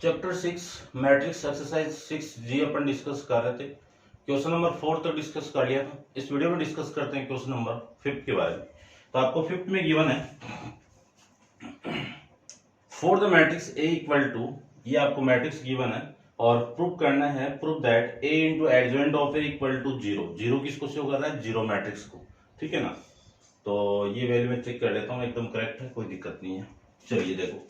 Chapter 6 matrix exercise 6G अपन discuss कर रहे थे। क्वेश्चन नंबर 4 तो डिस्कस कर लिया था। इस वीडियो में डिस्कस करते हैं क्वेश्चन नंबर 5 के बारे में। तो आपको 5 में गिवन है for the matrix A equal to, ये आपको मैट्रिक्स गिवन है और प्रूव करना है, prove that A into adjoint of A equal to zero. Zero किसको शो कर रहा है? जीरो मैट्रिक्स को। ठीक है ना। तो ये वैल्यू में चेक कर लेता हूँ, एकदम करेक्ट है, कोई दिक्कत नहीं है। चलिए देखो,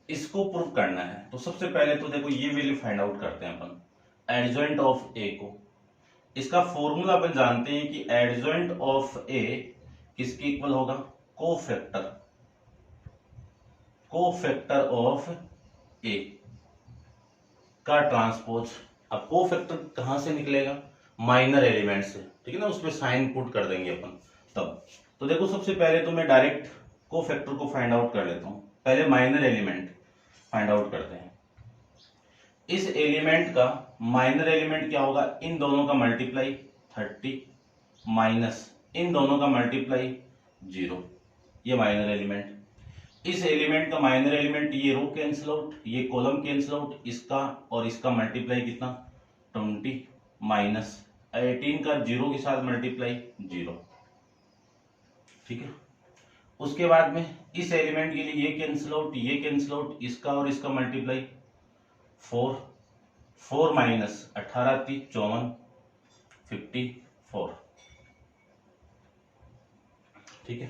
इसको प्रूव करना है तो सबसे पहले तो देखो ये वैल्यू फाइंड आउट करते हैं अपन एडजॉइंट ऑफ ए को। इसका फॉर्मूला अपन जानते हैं कि एडजॉइंट ऑफ ए किसके इक्वल होगा? कोफैक्टर, कोफैक्टर ऑफ ए का ट्रांसपोज। अब कोफैक्टर कहां से निकलेगा? माइनर एलिमेंट से। ठीक है ना, उसमें साइन पुट कर देंगे अपन तब। तो देखो सबसे पहले तो मैं डायरेक्ट कोफैक्टर को फाइंड आउट कर लेता हूं। पहले माइनर एलिमेंट फाइंड आउट करते हैं। इस एलिमेंट का माइनर एलिमेंट क्या होगा? इन दोनों का मल्टीप्लाई 30 माइनस इन दोनों का मल्टीप्लाई 0, ये माइनर एलिमेंट। इस एलिमेंट का माइनर एलिमेंट, ये रो कैंसिल आउट, ये कॉलम कैंसिल आउट, इसका और इसका मल्टीप्लाई कितना? 20 माइनस 18 का 0 के साथ मल्टीप्लाई 0। ठीक है। उसके बाद में इस एलिमेंट के लिए ये कैंसिल आउट, ये कैंसिल आउट, इसका और इसका मल्टीप्लाई 4, 4 माइनस 18 3 54 54। ठीक है।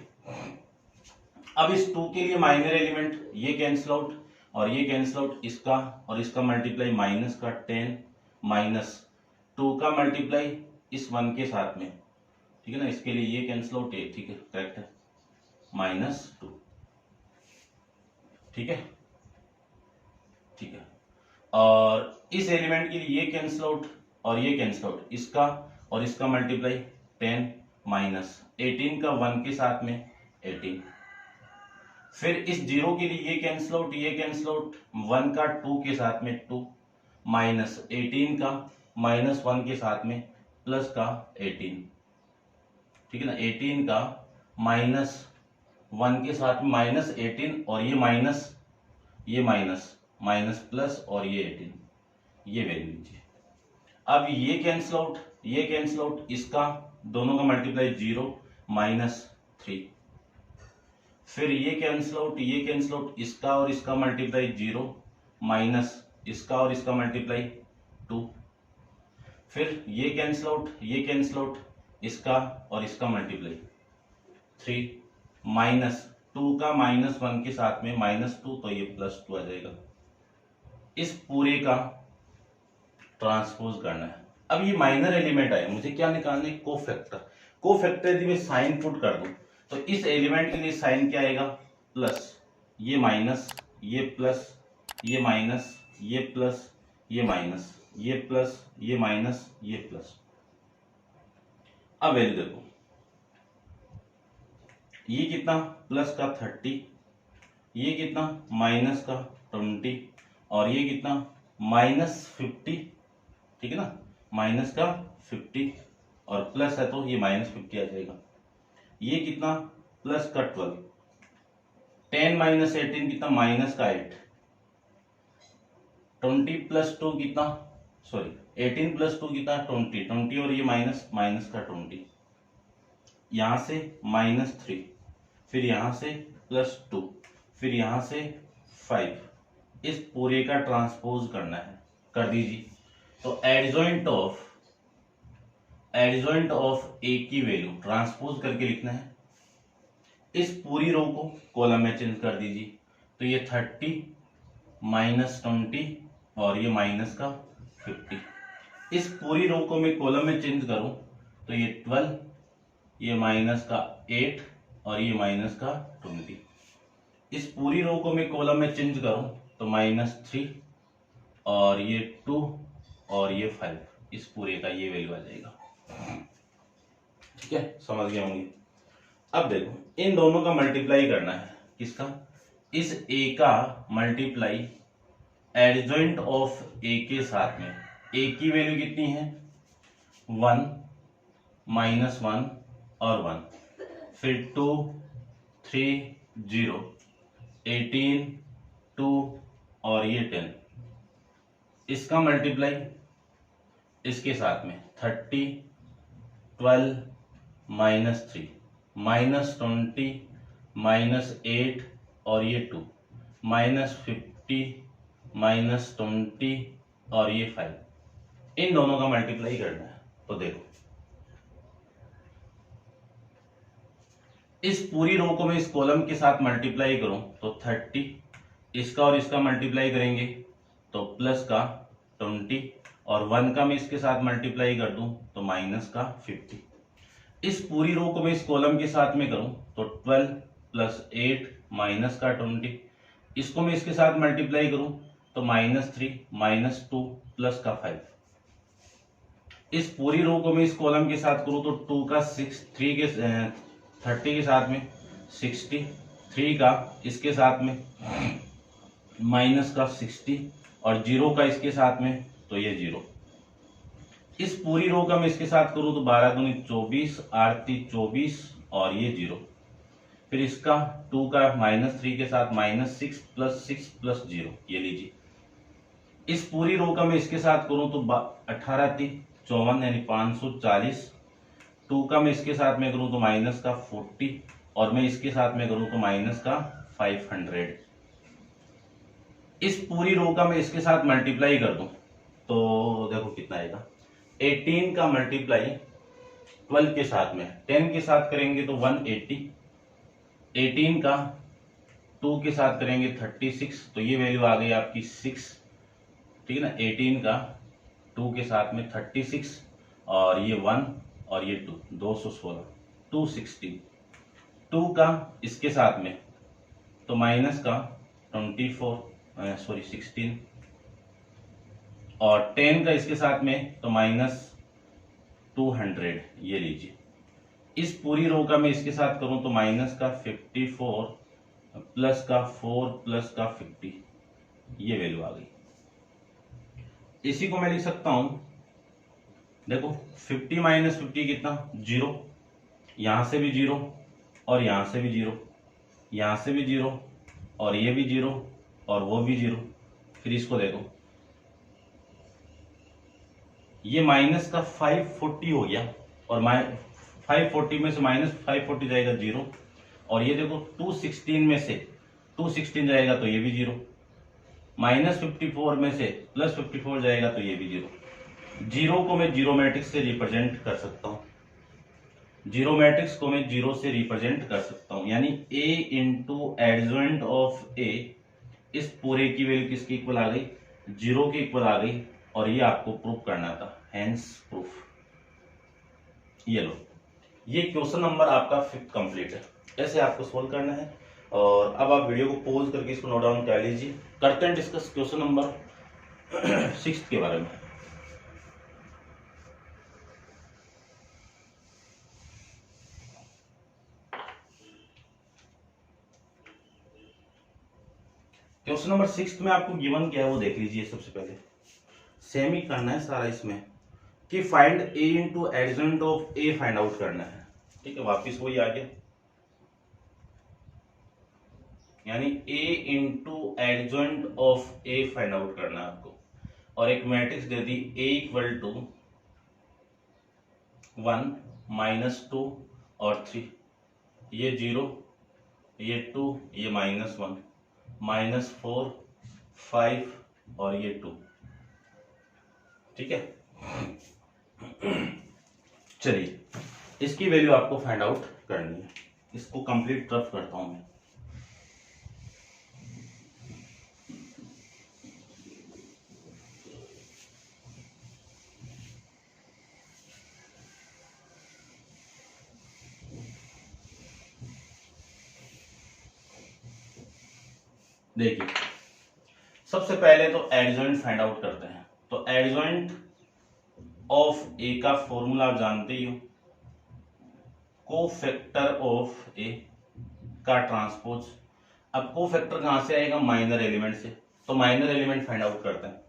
अब इस 2 के लिए माइनर एलिमेंट ये कैंसिल आउट और ये कैंसिल आउट, इसका और इसका मल्टीप्लाई माइनस का 10 माइनस 2 का मल्टीप्लाई इस 1 के साथ में। ठीक है ना, इसके लिए ये कैंसिल आउट 8। ठीक है, करेक्ट है, -2। ठीक है, ठीक है। और इस एलिमेंट के लिए ये कैंसिल आउट और ये कैंसिल आउट, इसका और इसका मल्टीप्लाई 10 माइनस 18 का 1 के साथ में 18। फिर इस 0 के लिए ये कैंसिल आउट, ये कैंसिल आउट, 1 का 2 के साथ में 2 माइनस 18 का -1 के साथ में प्लस का 18। ठीक है ना, 18 का -1 के साथ में -18 और ये माइनस, ये माइनस माइनस प्लस और ये 18, ये वैल्यू लीजिए। अब ये कैंसिल आउट, ये कैंसिल आउट, इसका दोनों का मल्टीप्लाई 0 -3। फिर ये कैंसिल आउट, ये कैंसिल आउट, इसका और इसका मल्टीप्लाई 0 माइनस इसका और इसका मल्टीप्लाई 2। फिर ये कैंसिल आउट, ये कैंसिल आउट, इसका और इसका मल्टीप्लाई 3 माइनस 2 का -1 के साथ में -2, तो ये +2 आ जाएगा। इस पूरे का ट्रांसपोज करना है। अब ये माइनर एलिमेंट आए, मुझे क्या निकालना है? कोफैक्टर। कोफैक्टर यदि मैं साइन पुट कर दूं तो इस एलिमेंट के लिए साइन क्या आएगा? प्लस, ये माइनस, ये प्लस, ये माइनस, ये प्लस, ये माइनस, ये प्लस, ये माइनस, ये प्लस। अब वैल्यू देखो, ये कितना? प्लस का 30, ये कितना? माइनस का 20 और ये कितना? -50। ठीक है ना, माइनस का 50 और प्लस है तो ये -50 आ जाएगा। ये कितना? प्लस का 12, 10 माइनस 18 कितना? माइनस का 8, 20 प्लस 2 कितना? सॉरी 18 प्लस 2 कितना? 20, 20 और ये माइनस, माइनस का 20, यहां से -3, फिर यहां से +2, फिर यहां से 5। इस पूरे का ट्रांसपोज करना है, कर दीजिए। तो एडजॉइंट ऑफ ए की वैल्यू ट्रांसपोज करके लिखना है। इस पूरी रो को कॉलम में चेंज कर दीजिए। तो ये 30 -20 और ये माइनस का 50। इस पूरी रो को मैं कॉलम में चेंज करूं तो ये 12, ये माइनस का 8 और ये माइनस का 20। इस पूरी रो को मैं कॉलम में चेंज करूं तो -3 और ये 2 और ये 5, इस पूरे का ये वैल्यू आ जाएगा। ठीक है, समझ गए होंगे। अब देखो, इन दोनों का मल्टीप्लाई करना है। किसका? इस ए का मल्टीप्लाई एडजॉइंट ऑफ ए के साथ में। ए की वैल्यू कितनी है? 1 -1 और 1, फिर 2 3 0, 18 2 और ये 10, इसका मल्टीप्लाई इसके साथ में 30, 12 माइनस 3 माइनस 20 माइनस 8 और ये 2 माइनस 50 माइनस 20 और ये 5, इन दोनों का मल्टीप्लाई करना है। तो देखो इस पूरी रो को मैं इस कॉलम के साथ मल्टीप्लाई करूं तो 30, इसका और इसका मल्टीप्लाई करेंगे तो प्लस का 20 और 1 का मैं इसके साथ मल्टीप्लाई कर दूं तो माइनस का 50। इस पूरी रो को मैं इस कॉलम के साथ में करूं तो 12 प्लस 8 माइनस का 20, इसको मैं इसके साथ मल्टीप्लाई करूं तो माइनस 3 माइनस 2 प्लस का 5। इस पूरी रो को मैं इस कॉलम के साथ करूं तो 2 का 6 3 के 30 के साथ में 60, 3 का इसके साथ में माइनस का 60 और 0 का इसके साथ में तो ये 0। इस पूरी रो का मैं इसके साथ करूं तो 12 दूनी 24, 8 24 और ये 0। फिर इसका 2 का माइनस 3 के साथ माइनस 6 प्लस 0, ये लीजिए। इस पूरी रो का मैं इसके साथ करूं तो 18 54 यानी 540, 2 का मैं इसके साथ में करूं तो माइनस का 40 और मैं इसके साथ में करूं तो माइनस का 500। इस पूरी रो का मैं इसके साथ मल्टीप्लाई कर दूं तो देखो कितना आएगा। 18 का मल्टीप्लाई 12 के साथ में 10 के साथ करेंगे तो 180, 18 का 2 के साथ करेंगे 36 तो ये वैल्यू आ गई आपकी 6, ठीक है ना। 18 का 2 के साथ में 36 और ये 1 और ये 2, 216, 260। 2 का इसके साथ में तो माइनस का 16 और 10 का इसके साथ में तो माइनस 200, ये लीजिए। इस पूरी रो का मैं इसके साथ करूं तो माइनस का 54 प्लस का 4 प्लस का 50, ये वैल्यू आ गई। इसी को मैं लिख सकता हूं, देखो 50 माइनस 50 कितना 0, यहां से भी 0 और यहां से भी 0, यहां से भी 0 और ये भी 0 और वो भी 0। फिर इसको देखो ये माइनस का 540 हो गया और 540 में से माइनस 540 जाएगा 0 और ये देखो 216 में से 216 जाएगा तो ये भी 0, माइनस 54 में से प्लस 54 जाएगा तो ये भी 0। 0 को मैं जीरो मैट्रिक्स से रिप्रेजेंट कर सकता हूँ, जीरो मैट्रिक्स को मैं 0 से रिप्रेजेंट कर सकता हूँ, यानी a into adjoint of a, इस पूरे की वैल्यू किसकी इक्वल आ गई 0 की इक्वल आ गई और ये आपको प्रूफ करना था, हेंस प्रूफ। ये लो, ये क्वेश्चन नंबर आपका 5th कंप्लीट है। ऐसे आपको सोल्व करना है और अब आप वीडियो को पॉज करके इसको नोट डाउन कर लीजिए। करते हैं डिस्कस क्वेश्चन नंबर 6 के बारे में। क्वेश्चन नंबर 6 में आपको गिवन क्या है वो देख लीजिए। सबसे पहले सेम ही करना है सारा इसमें कि find a into adjoint of a find out करना है, ठीक है। वापिस वही आ गया, यानी a into adjoint of a find out करना है आपको और एक मैट्रिक्स दे दी a इक्वल टू 1 माइनस 2 और 3, ये 0 ये 2 ये माइनस 1 माइनस 4 5 और ये 2, ठीक है। चलिए इसकी वैल्यू आपको फाइंड आउट करनी है। इसको कंप्लीट रफ करता हूं मैं। देखिए सबसे पहले तो एडजॉइंट फाइंड आउट करते हैं। तो एडजॉइंट ऑफ ए का फॉर्मूला आप जानते ही हो, कोफैक्टर ऑफ ए का ट्रांसपोज। अब कोफैक्टर कहां से आएगा, माइनर एलिमेंट से। तो माइनर एलिमेंट फाइंड आउट करते हैं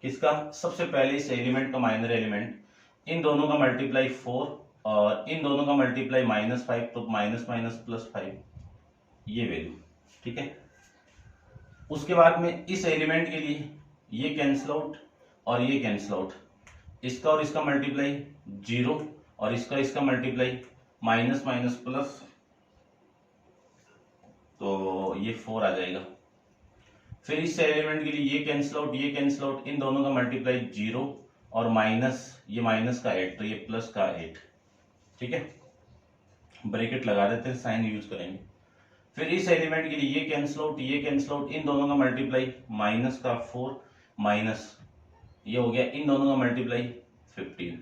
किसका, सबसे पहले इस एलिमेंट का माइनर एलिमेंट, इन दोनों का मल्टीप्लाई 4 और इन दोनों का मल्टीप्लाई -5, तो माइनस माइनस प्लस 5, ये वैल्यू, ठीक है। उसके बाद में इस एलिमेंट के लिए ये कैंसिल आउट और ये कैंसिल आउट, इसका और इसका मल्टीप्लाई 0 और इसका मल्टीप्लाई माइनस माइनस प्लस, तो ये 4 आ जाएगा। फिर इस एलिमेंट के लिए ये कैंसिल आउट, ये कैंसिल आउट, इन दोनों का मल्टीप्लाई 0 और माइनस, ये माइनस का 8 तो ये प्लस का 8। ठीक है, ब्रैकेट लगा देते हैं, साइन यूज करेंगे। फिर इस एलिमेंट के लिए ये कैंसिल आउट, ये कैंसिल आउट, इन दोनों का मल्टीप्लाई माइनस का 4 माइनस, ये हो गया, इन दोनों का मल्टीप्लाई 15।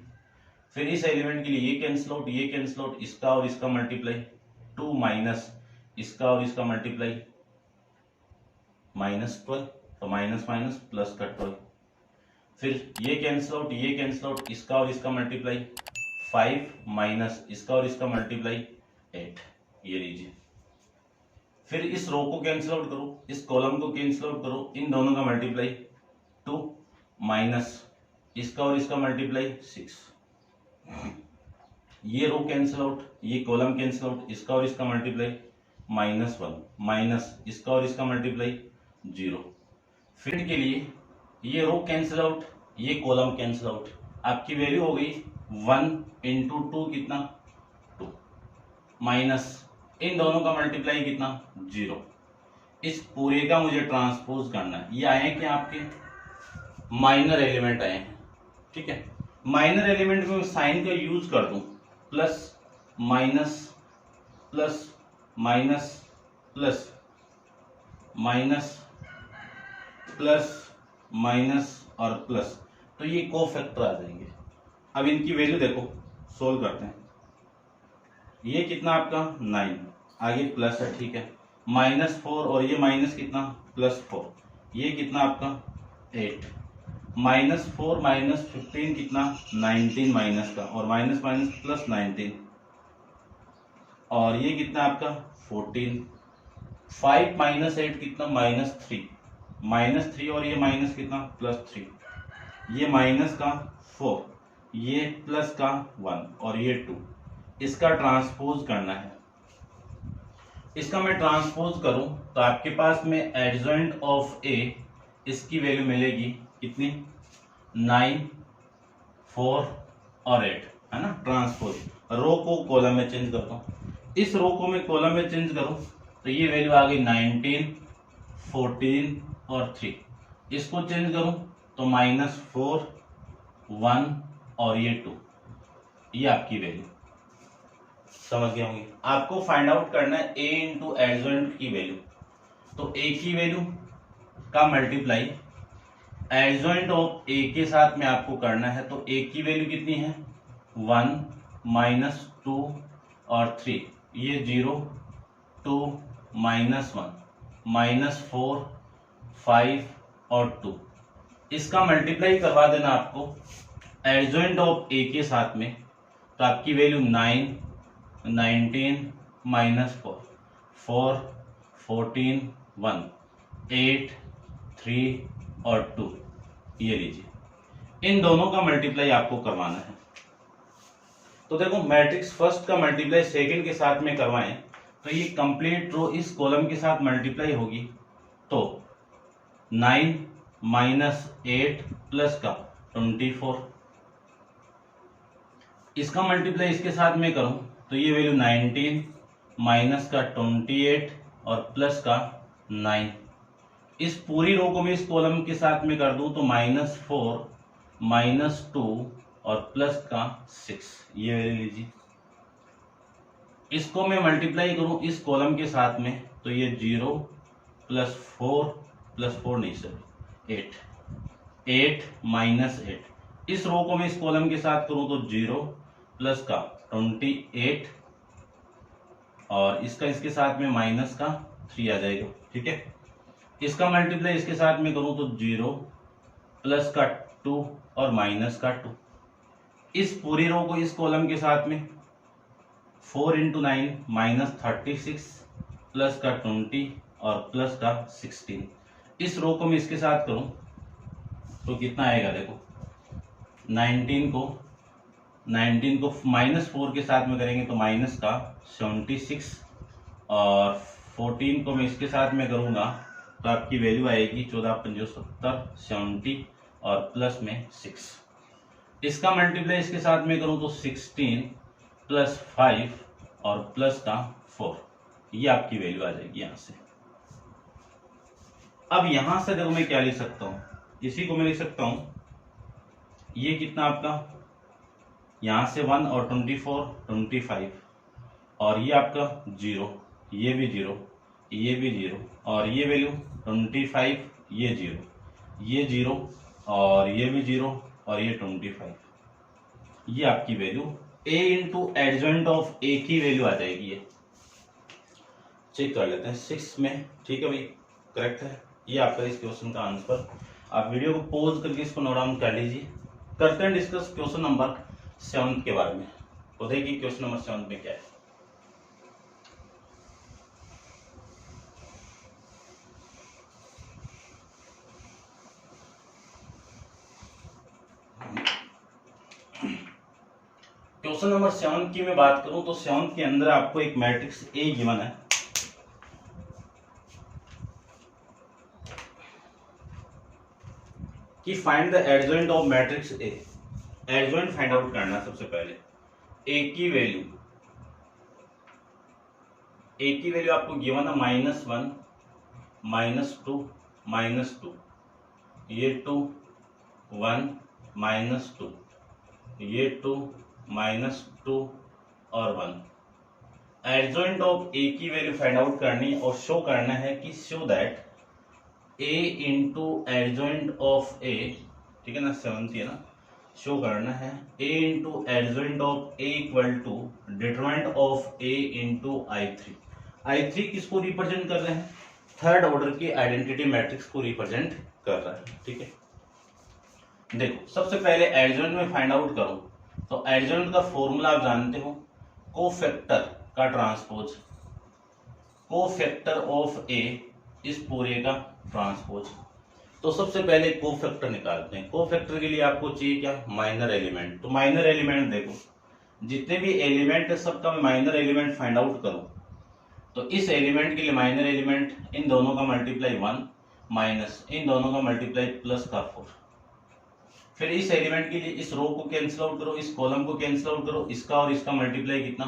फिर इस एलिमेंट के लिए ये कैंसिल आउट, ये कैंसिल आउट, इसका और इसका मल्टीप्लाई 2 माइनस, इसका और इसका मल्टीप्लाई -12, तो माइनस माइनस प्लस का 12। फिर ये कैंसिल आउट, ये कैंसिल आउट, इसका और इसका मल्टीप्लाई 5 माइनस, इसका और इसका मल्टीप्लाई 8, ये लीजिए। फिर इस रो को कैंसिल आउट करो, इस कॉलम को कैंसिल आउट करो, इन दोनों का मल्टीप्लाई 2 माइनस, इसका और इसका मल्टीप्लाई 6, ये रो कैंसिल आउट, ये कॉलम कैंसिल आउट, इसका और इसका मल्टीप्लाई -1 माइनस, इसका और इसका मल्टीप्लाई 0। फिर के लिए ये रो कैंसिल आउट, ये कॉलम कैंसिल आउट, आपकी वैल्यू हो गई 1 इंटू 2 कितना 2 माइनस, इन दोनों का मल्टीप्लाई कितना 0। इस पूरे का मुझे ट्रांसपोज करना है। ये आए कि आपके माइनर एलिमेंट आए हैं। ठीक है, माइनर एलिमेंट में साइन का यूज कर दूं, plus minus plus minus plus minus plus minus और प्लस, तो ये कोफैक्टर आ जाएंगे। अब इनकी वैल्यू देखो, सोल्व करते हैं। ये कितना आपका 9, आगे प्लस है, ठीक है, -4 और ये माइनस कितना +4, ये कितना आपका 8, -4 -15 कितना 19 माइनस का, और माइनस माइनस प्लस 19, और ये कितना आपका 14, 5 -8 कितना -3, -3 और ये माइनस कितना +3, ये माइनस का 4, ये प्लस का 1 और ये 2, इसका ट्रांसपोज करना है। इसका मैं ट्रांसपोज करूं तो आपके पास में एडजॉइंट ऑफ ए, इसकी वैल्यू मिलेगी कितनी 9, 4 और 8, है ना। ट्रांसपोज, रो को कॉलम में चेंज करता हूं, इस रो को मैं कॉलम में चेंज करूं तो ये वैल्यू आ गई 19, 14 और 3, इसको चेंज करूं तो -4, 1 और ये 2, ये आपकी वैल्यू समझ गए होंगे। आपको फाइंड आउट करना है a इंटू एडजॉइंट की वैल्यू, तो a की वैल्यू का मल्टीप्लाई एडजॉइंट ऑफ a के साथ में आपको करना है, तो a की वैल्यू कितनी है 1 -2 और 3, ये 0 2 -1 -4 5 और 2, इसका मल्टीप्लाई करवा देना आपको एडजॉइंट ऑफ a के साथ में, तो आपकी वैल्यू 9 19 -4 4 14 1 8 3 और 2, ये लीजिए। इन दोनों का मल्टीप्लाई आपको करवाना है। तो देखो, मैट्रिक्स फर्स्ट का मल्टीप्लाई सेकंड के साथ में करवाएं तो ये कंप्लीट रो इस कॉलम के साथ मल्टीप्लाई होगी, तो 9 -8 प्लस का 24, इसका मल्टीप्लाई इसके साथ में करूं तो ये वैल्यू 19 माइनस का 28 और प्लस का 9, इस पूरी रो को मैं इस कॉलम के साथ में कर दूं तो -4 -2 और प्लस का 6, ये वैल्यू लीजिए। इसको मैं मल्टीप्लाई करूं इस कॉलम के साथ में तो ये 0 +4 +4 नहीं सर 8 -8, इस रो को मैं इस कॉलम के साथ करूं तो 0 प्लस का 28 और इसका इसके साथ में माइनस का 3 आ जाएगा। ठीक है, इसका मल्टीप्लाई इसके साथ में करूं तो 0 प्लस का 2 और माइनस का 2, इस पूरी रो को इस कॉलम के साथ में 4 × 9 -36 प्लस का 20 और प्लस का 16, इस रो को मैं इसके साथ करूं तो कितना आएगा, देखो 19 को -4 के साथ में करेंगे तो माइनस का 76 और 14 को मैं इसके साथ में करूंगा तो आपकी वैल्यू आएगी 14 पंजो 70 70 और प्लस में 6। इसका मल्टीप्लाई इसके साथ में करूं तो 16 प्लस 5 और प्लस का 4, ये आपकी वैल्यू आ जाएगी यहां से। अब यहां से देखो मैं क्या लिख सकता हूं, इसी को मैं लिख सकता हूं, ये कितना आपका यहां से 1 और 24 25 और ये आपका 0, ये भी 0, ये भी 0 और ये वैल्यू 25, ये 0, ये 0 और ये भी 0 और ये 25, ये आपकी value a into adjoint of a की वैल्यू आ जाएगी। ये चेक कर लेते हैं 6 में, ठीक है भाई, करेक्ट है। ये आपका इस क्वेश्चन का आंसर। आप वीडियो को पॉज करके इसको नोट डाउन कर लीजिए। करते हैं डिस्कस क्वेश्चन नंबर 7 के बारे में। तो देखिए क्वेश्चन नंबर 7 में क्या है। क्वेश्चन नंबर 7 की मैं बात करूं तो 7 के अंदर आपको एक मैट्रिक्स ए गिवन है, कि find the adjoint of matrix A. Adjoint find out करना है सबसे पहले। ए की वैल्यू आपको गिवन है -1 -2 -2, ये 2 1 -2, ये 2 -2 और 1। एडजॉइंट ऑफ ए की वैल्यू फाइंड आउट करनी और शो करना है कि show that a into adjoint of A, ठीक है ना, 7 है ना, शो करना है a into adjoint of a equal to determinant of a into I3 किसको रिप्रेजेंट कर रहे हैं, थर्ड ऑर्डर की आइडेंटिटी मैट्रिक्स को रिप्रेजेंट कर रहा है, ठीक है। देखो सबसे पहले एडजॉइंट में फाइंड आउट करो तो एडजॉइंट का फॉर्मूला आप जानते हो, कोफैक्टर का ट्रांसपोज, कोफैक्टर ऑफ ए इस पूरे का ट्रांसपोज। तो सबसे पहले कोफैक्टर निकालते हैं। कोफैक्टर के लिए आपको चाहिए क्या, माइनर एलिमेंट। तो माइनर एलिमेंट देखो, जितने भी एलिमेंट है सबका मैं माइनर एलिमेंट फाइंड आउट करूं तो इस एलिमेंट के लिए माइनर एलिमेंट इन दोनों का मल्टीप्लाई 1 माइनस इन दोनों का मल्टीप्लाई प्लस का 4। फिर इस एलिमेंट के लिए इस रो को कैंसिल आउट करो, इस कॉलम को कैंसिल आउट करो, इसका और इसका मल्टीप्लाई कितना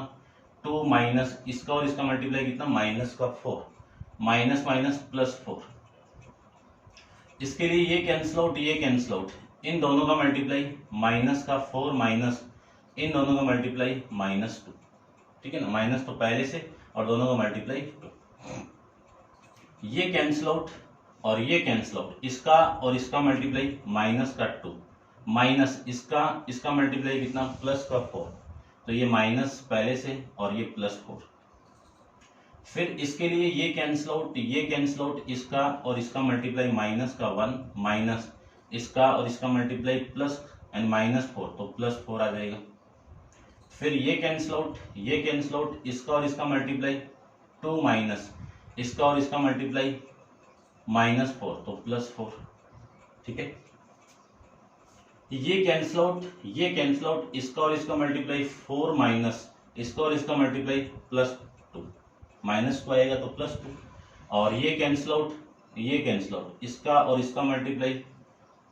2 माइनस इसका और इसका मल्टीप्लाई कितना माइनस का 4, माइनस माइनस प्लस 4। इसके लिए ये कैंसिल आउट, ये कैंसिल आउट, इन दोनों का मल्टीप्लाई माइनस का 4 माइनस इन दोनों का मल्टीप्लाई -2, ठीक है ना, माइनस तो पहले से और दोनों का मल्टीप्लाई 2। ये कैंसिल आउट और ये कैंसिल आउट, इसका और इसका मल्टीप्लाई माइनस का 2 माइनस इसका मल्टीप्लाई कितना प्लस का 4, तो ये माइनस पहले से और ये प्लस 4। फिर इसके लिए ये कैंसिल आउट, ये कैंसिल आउट, इसका और इसका मल्टीप्लाई माइनस का 1 माइनस इसका और इसका मल्टीप्लाई प्लस एंड -4, तो +4 आ जाएगा। फिर ये कैंसिल आउट, ये कैंसिल आउट, इसका और इसका मल्टीप्लाई 2 माइनस इसका और इसका मल्टीप्लाई -4, तो +4, ठीक है। ये कैंसिल आउट, ये कैंसिल आउट, इसका और इसका मल्टीप्लाई 4 माइनस इसका और इसका मल्टीप्लाई +2, -2 आएगा तो +2। और ये कैंसिल आउट, ये कैंसिल आउट, इसका और इसका मल्टीप्लाई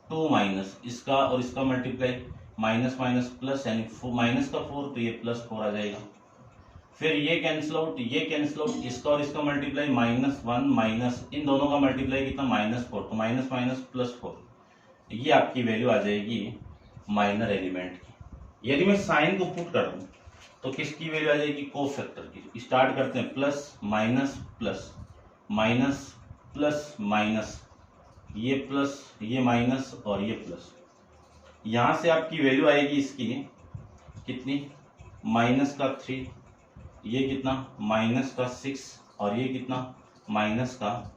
2 माइनस इसका और इसका मल्टीप्लाई माइनस माइनस प्लस यानी माइनस का 4, तो ये +4 आ जाएगा। फिर ये कैंसिल आउट, ये कैंसिल आउट, इसका और इसका मल्टीप्लाई -1 माइनस इन दोनों का मल्टीप्लाई कितना -4, तो माइनस माइनस +4। ये आपकी वैल्यू आ जाएगी माइनर एलिमेंट की। यदि मैं साइन को पुट कर दूं तो किसकी वैल्यू आ जाएगी, कोफैक्टर की। स्टार्ट करते हैं plus minus plus minus plus minus, ये प्लस ये माइनस और ये प्लस। यहां से आपकी वैल्यू आएगी इसकी कितनी, माइनस का 3, ये कितना माइनस का 6 और ये कितना माइनस का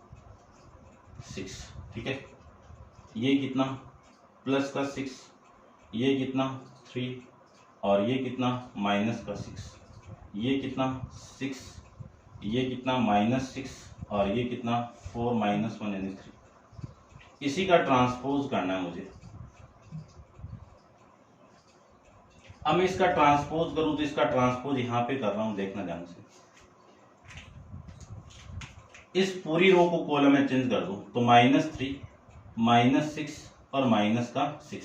6, ठीक है। ये कितना प्लस का 6, ये कितना 3 और ये कितना माइनस का 6, ये कितना 6, ये कितना -6 और ये कितना 4 - 1 यानी 3। इसी का ट्रांसपोज करना है मुझे। अब मैं इसका ट्रांसपोज करूं तो इसका ट्रांसपोज यहां पे कर रहा हूं, देखना ध्यान से। इस पूरी रो को कॉलम में चेंज कर दो तो -3 -6 और माइनस का 6,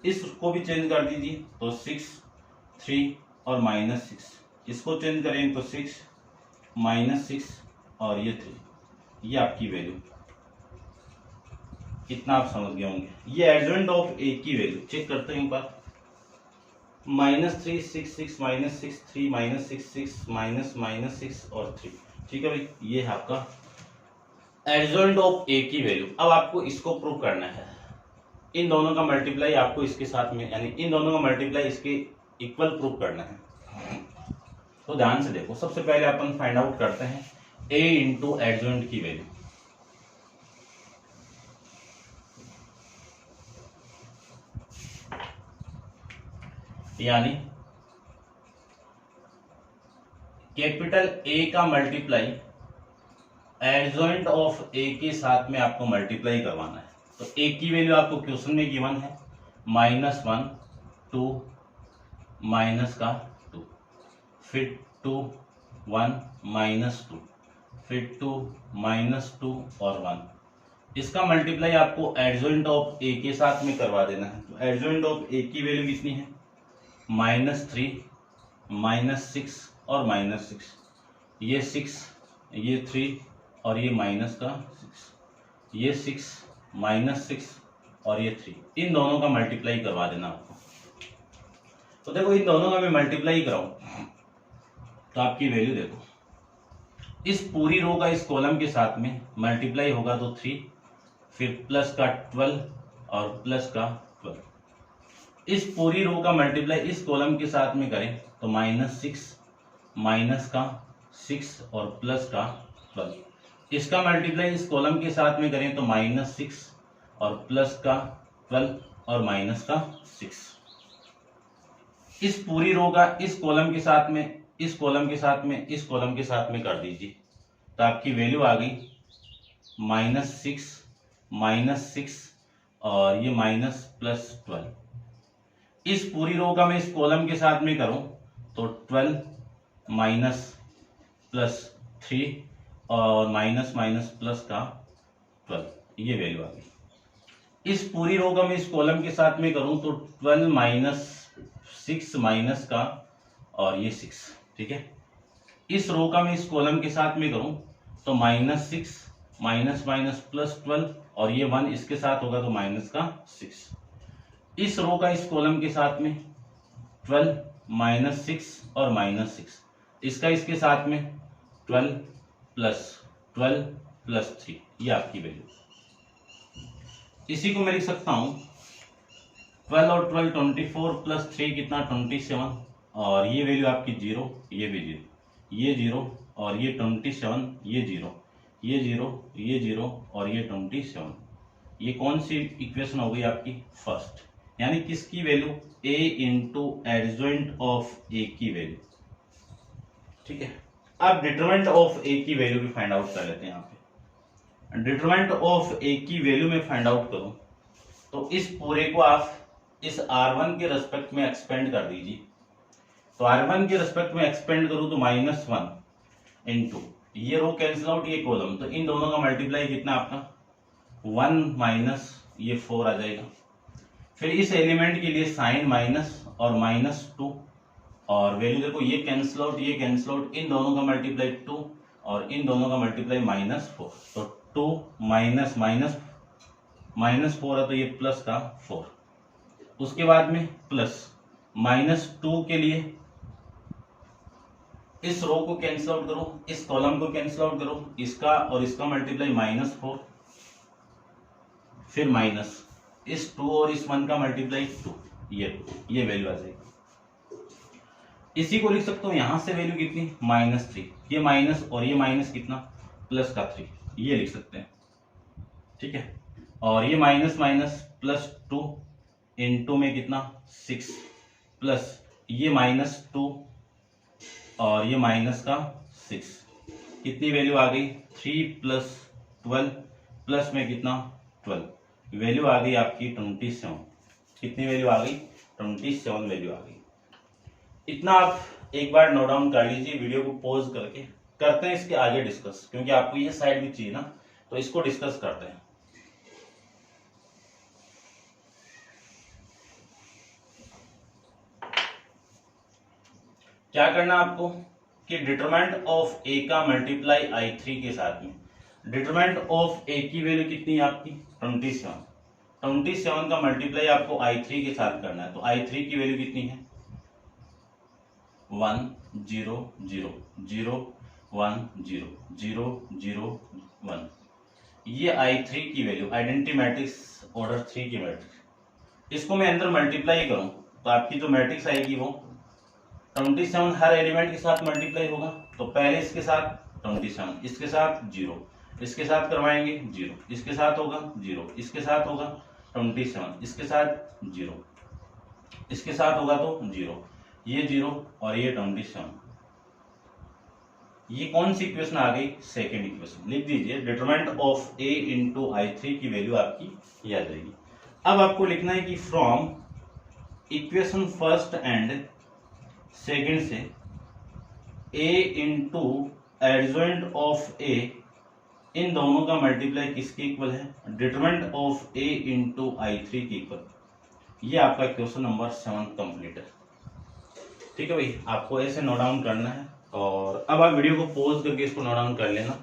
इसको भी चेंज कर दीजिए तो 6 3 और -6, इसको चेंज करें तो 6 -6 और ये 3, ये आपकी वैल्यू। इतना आप समझ गए होंगे। ये एडजॉइंट ऑफ ए की वैल्यू चेक करते हैं एक बार। -3 6 6 -6 3 -6 6 -6 और 3, ठीक है भाई, ये है आपका एडजॉइंट ऑफ ए की वैल्यू। अब आपको इसको प्रूव करना है, इन दोनों का मल्टीप्लाई आपको इसके साथ में, यानी इन दोनों का मल्टीप्लाई इसके इक्वल प्रूव करना है। तो ध्यान से देखो, सबसे पहले अपन फाइंड आउट करते हैं a इंटू एडजॉइंट की वैल्यू। यानी कैपिटल A का मल्टीप्लाई एडजॉइंट ऑफ A के साथ में आपको मल्टीप्लाई करवाना है। तो A की वैल्यू आपको क्वेश्चन में गिवन है -1 2 माइनस का 2, फिर 2 1 -2, फिर 2 -2 और 1। इसका मल्टीप्लाई आपको एडजॉइंट ऑफ A के साथ में करवा देना है। तो एडजॉइंट ऑफ A की वैल्यू कितनी है? -3 -6 और -6, ये 6 ये 3 और ये माइनस का 6, ये 6 -6 और ये 3, इन दोनों का मल्टीप्लाई करवा देना आपको। तो देखो, इन दोनों का मैं मल्टीप्लाई कराऊं तो आपकी वैल्यू देखो, इस पूरी रो का इस कॉलम के साथ में मल्टीप्लाई होगा तो 3, फिर प्लस का 12 और प्लस का 12। इस पूरी रो का मल्टीप्लाई इस कॉलम के साथ में करें तो -6 माइनस का 6 और प्लस का 12। इसका मल्टीप्लाई इस कॉलम के साथ में करें तो -6 और प्लस का 12 और माइनस का 6। इस पूरी रो का इस कॉलम के साथ में, इस कॉलम के साथ में, इस कॉलम के साथ में कर दीजिए तो आपकी वैल्यू आ गई -6 -6 और ये -+12। इस पूरी रो का मैं इस कॉलम के साथ में करूं तो 12 -+3 और माइनस प्लस का 12, ये वैल्यू आ गई। इस पूरी रो का मैं इस कॉलम के साथ में करूं तो 12 -6 माइनस का और ये 6, ठीक है। इस रो का मैं इस कॉलम के साथ में करूं तो -6 +12 और ये 1 इसके साथ होगा तो माइनस का 6। इस रो का इस कॉलम के साथ में 12 -6 और -6, इसका इसके साथ में 12 + 3, ये आपकी वैल्यू। इसी को मैं लिख सकता हूं 12 और 12 24 + 3 कितना 27 और ये वैल्यू आपकी 0, ये भी 0, ये 0 और ये 27, ये 0, ये 0, ये 0 और ये 27। ये कौन सी इक्वेशन हो गई आपकी? फर्स्ट, यानी किसकी value? a into adjoint of a की वैल्यू, ठीक है। अब डिटरमिनेंट ऑफ a की वैल्यू भी फाइंड आउट कर लेते हैं। यहाँ पे डिटरमिनेंट ऑफ a की वैल्यू में फाइंड आउट करूं तो इस पूरे को आप इस r1 के रेस्पेक्ट में एक्सपेंड कर दीजिए। तो r1 के रेस्पेक्ट में एक्सपेंड करूं तो -1 इंटू ये रो कैंसिल आउट, ये कॉलम, तो इन दोनों का मल्टीप्लाई कितना आपका 1 माइनस ये 4 आ जाएगा। फिर इस एलिमेंट के लिए साइन माइनस और -2 और वैल्यू देखो, ये कैंसिल आउट, ये कैंसिल आउट, इन दोनों का मल्टीप्लाई 2 और इन दोनों का मल्टीप्लाई -4। तो 2 माइनस -4 है तो ये प्लस का 4। उसके बाद में प्लस -2 के लिए इस रो को कैंसिल आउट करो, इस कॉलम को कैंसिल आउट करो, इसका और इसका मल्टीप्लाई -4, फिर माइनस इस 2 और इस 1 का मल्टीप्लाई 2, ये वैल्यू आ जाएगी। इसी को लिख सकता हूं यहां से वैल्यू कितनी -3, ये माइनस और ये माइनस कितना प्लस का 3, ये लिख सकते हैं, ठीक है। और ये +2 इंटू में कितना 6 प्लस ये -2 और ये माइनस का 6, कितनी वैल्यू आ गई 3 + 12 प्लस में कितना 12, वैल्यू आ गई आपकी 27। कितनी वैल्यू आ गई? 27 वैल्यू आ गई। इतना आप एक बार नोट डाउन कर लीजिए वीडियो को पॉज करके। करते हैं इसके आगे डिस्कस, क्योंकि आपको ये साइड भी चाहिए ना, तो इसको डिस्कस करते हैं। क्या करना आपको कि डिटरमिनेंट ऑफ ए का मल्टीप्लाई I3 के साथ में, डिटरमिनेंट ऑफ ए की वैल्यू कितनी है आपकी 27 का मल्टीप्लाई आपको I3 के साथ करना है। तो I3 की वैल्यू कितनी है 1 0 0 0 1 0 0 0 1। ये I3 की वैल्यू आइडेंटिटी मैट्रिक्स ऑर्डर 3 की मैट्रिक्स, इसको मैं अंदर मल्टीप्लाई करूं तो आपकी जो मैट्रिक्स आएगी वो 27 हर एलिमेंट के साथ मल्टीप्लाई होगा। तो पहले इसके साथ 27, इसके साथ 0, इसके साथ करवाएंगे 0, इसके साथ होगा 0, इसके साथ होगा 27, इसके साथ 0, इसके साथ होगा तो 0, ये 0 और ये 27। ये कौन सी इक्वेशन आ गई सेकेंड इक्वेशन। लिख दीजिए determinant of a into I3 की वैल्यू आपकी ये आ जाएगी। अब आपको लिखना है कि from equation first and second से a into adjoint of a, इन दोनों का मल्टीप्लाई किसके इक्वल है determinant of a into I3 के इक्वल। ये आपका क्वेश्चन नंबर 7 कंप्लीट है। ठीक है भाई, आपको ऐसे नोट डाउन करना है और अब आप वीडियो को पॉज करके इसको नोट डाउन कर लेना।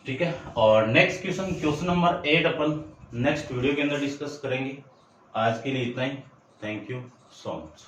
ठीक है, और नेक्स्ट क्वेश्चन नंबर 8 अपन नेक्स्ट वीडियो के अंदर डिस्कस करेंगे। आज के लिए इतना ही। Thank you so much.